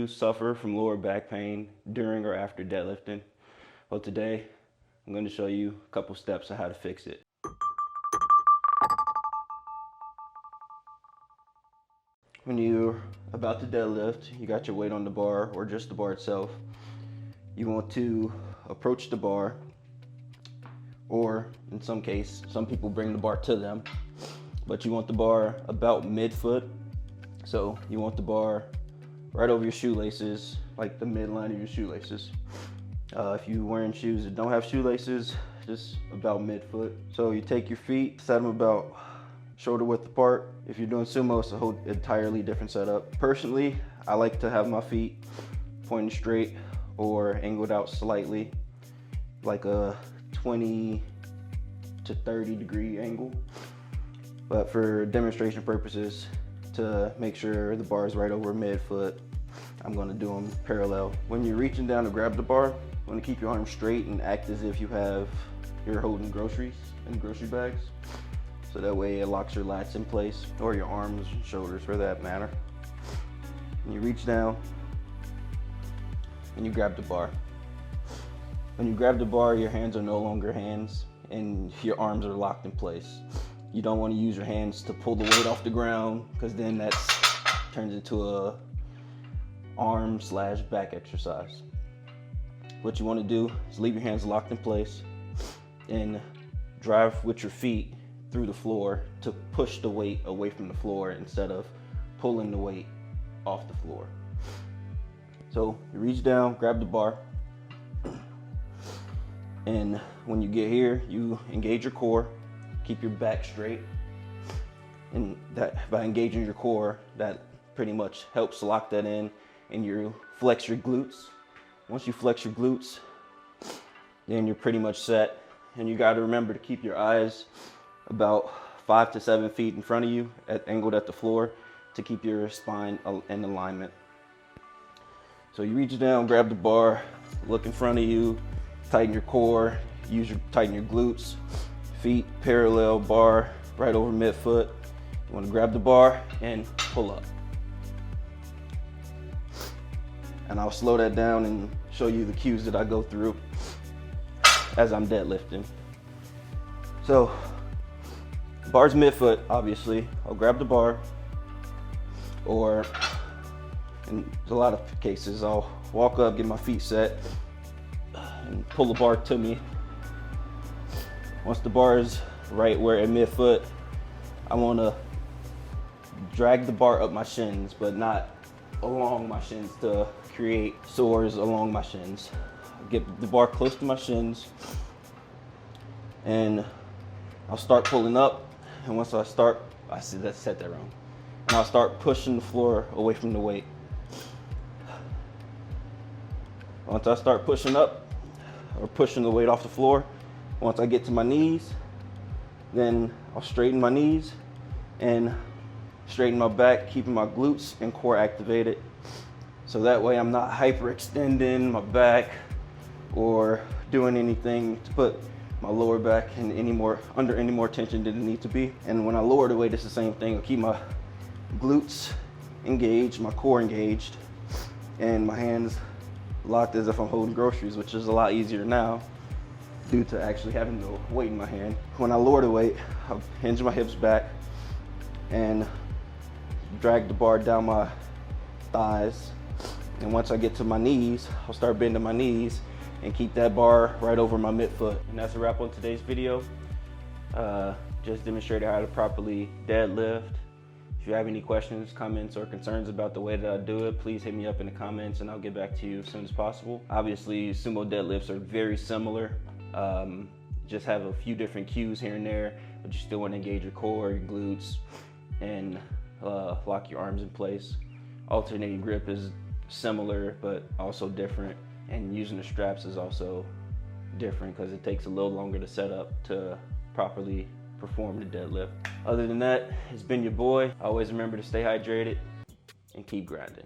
you suffer from lower back pain during or after deadlifting? Well, today I'm going to show you a couple steps on how to fix it. When you're about to deadlift, you got your weight on the bar or just the bar itself, you want to approach the bar, or in some case, some people bring the bar to them, but you want the bar about mid-foot. So you want the bar right over your shoelaces, like the midline of your shoelaces. If you're wearing shoes that don't have shoelaces, just about mid-foot. So you take your feet, set them about shoulder width apart. If you're doing sumo, it's a whole entirely different setup. Personally, I like to have my feet pointing straight or angled out slightly, like a 20 to 30 degree angle. But for demonstration purposes, to make sure the bar is right over mid-foot, I'm gonna do them parallel. When you're reaching down to grab the bar, you wanna keep your arms straight and act as if you're holding groceries in grocery bags. So that way it locks your lats in place, or your arms and shoulders for that matter. And you reach down and you grab the bar. When you grab the bar, your hands are no longer hands and your arms are locked in place. You don't want to use your hands to pull the weight off the ground, because then that turns into a arm/back exercise. What you want to do is leave your hands locked in place and drive with your feet through the floor to push the weight away from the floor instead of pulling the weight off the floor. So you reach down, grab the bar, and when you get here, you engage your core. Keep your back straight, and that by engaging your core, that pretty much helps lock that in, and you flex your glutes. Once you flex your glutes, then you're pretty much set. And you got to remember to keep your eyes about 5 to 7 feet in front of you, angled at the floor, to keep your spine in alignment. So you reach down, grab the bar, look in front of you, tighten your core, tighten your glutes. Feet parallel, bar right over mid-foot. You want to grab the bar and pull up. And I'll slow that down and show you the cues that I go through as I'm deadlifting. So, bar's mid-foot, obviously. I'll grab the bar, or in a lot of cases, I'll walk up, get my feet set, and pull the bar to me. Once the bar is right where at mid-foot, I want to drag the bar up my shins, but not along my shins to create sores along my shins. Get the bar close to my shins, and I'll start pulling up. And once I start, I said that wrong. And I'll start pushing the floor away from the weight. Once I start pushing up, or pushing the weight off the floor, once I get to my knees, then I'll straighten my knees and straighten my back, keeping my glutes and core activated. So that way I'm not hyperextending my back or doing anything to put my lower back in under any more tension than it needs to be. And when I lower the weight, it's the same thing. I'll keep my glutes engaged, my core engaged, and my hands locked as if I'm holding groceries, which is a lot easier now due to actually having the weight in my hand. When I lower the weight, I'll hinge my hips back and drag the bar down my thighs. And once I get to my knees, I'll start bending my knees and keep that bar right over my midfoot. And that's a wrap on today's video. Just demonstrated how to properly deadlift. If you have any questions, comments, or concerns about the way that I do it, please hit me up in the comments and I'll get back to you as soon as possible. Obviously, sumo deadlifts are very similar. Just have a few different cues here and there, but you still want to engage your core, your glutes, and lock your arms in place. Alternating grip is similar, but also different. And using the straps is also different because it takes a little longer to set up to properly perform the deadlift. Other than that, it's been your boy. Always remember to stay hydrated and keep grinding.